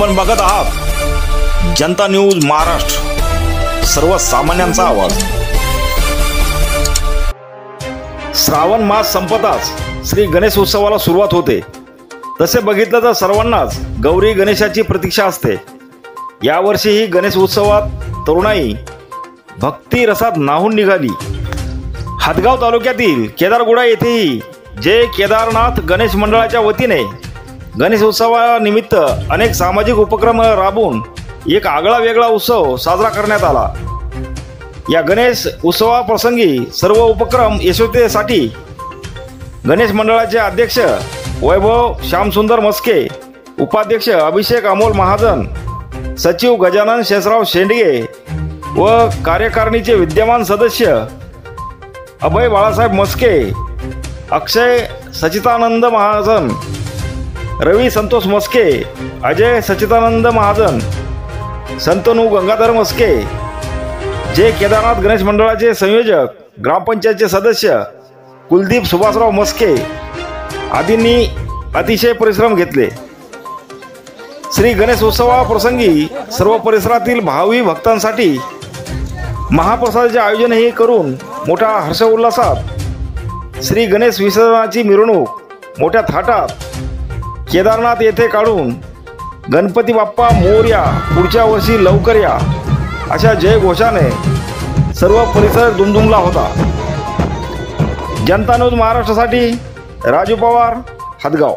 आपण बघत आहात जनता न्यूज महाराष्ट्र, सर्वसामान्यांचा आवाज। श्रावण मास संपताच श्री गणेश उत्सवाला सुरुवात होते। तसे बघितलं तर सर्वांनाच गौरी गणेशाची प्रतीक्षा असते। यावर्षी ही गणेश उत्सवात तरुणाई भक्ती रसात न्हाऊन निघाली। हदगाव तालुक्यातील केदारगुडा येथेही जय केदारनाथ गणेश मंडळाच्या वतीने गणेश उत्सवानिमित्त अनेक सामाजिक उपक्रम राबवून एक आगळा वेगळा उत्सव साजरा करण्यात आला। या गणेश उत्सवाप्रसंगी सर्व उपक्रम यशस्वीतेसाठी गणेश मंडळाचे अध्यक्ष वैभव श्यामसुंदर मस्के, उपाध्यक्ष अभिषेक अमोल महाजन, सचिव गजानन शेषराव शेंडगे व कार्यकारिणीचे विद्यमान सदस्य अभय बाळासाहेब मस्के, अक्षय सचितानंद महाजन, रवी संतोष मस्के, अजय सचितानंद महाजन, संतनू गंगाधर मस्के, जय केदारनाथ गणेश मंडळाचे संयोजक, ग्रामपंचायतचे सदस्य कुलदीप सुभाषराव मस्के आदींनी अतिशय परिश्रम घेतले। श्री गणेश उत्सवाप्रसंगी सर्व परिसरातील भावी भक्तांसाठी महाप्रसादाचे आयोजनही करून मोठ्या हर्षोल्लासात श्री गणेश विसर्जनाची मिरवणूक मोठ्या थाटात केदारनाथ येथे काढून गणपती बाप्पा मोरया, पुढच्या वर्षी लवकर या अशा जयघोषाने सर्व परिसर दुमदुमला होता। जनता न्यूज महाराष्ट्रासाठी राजू पवार, हदगाव।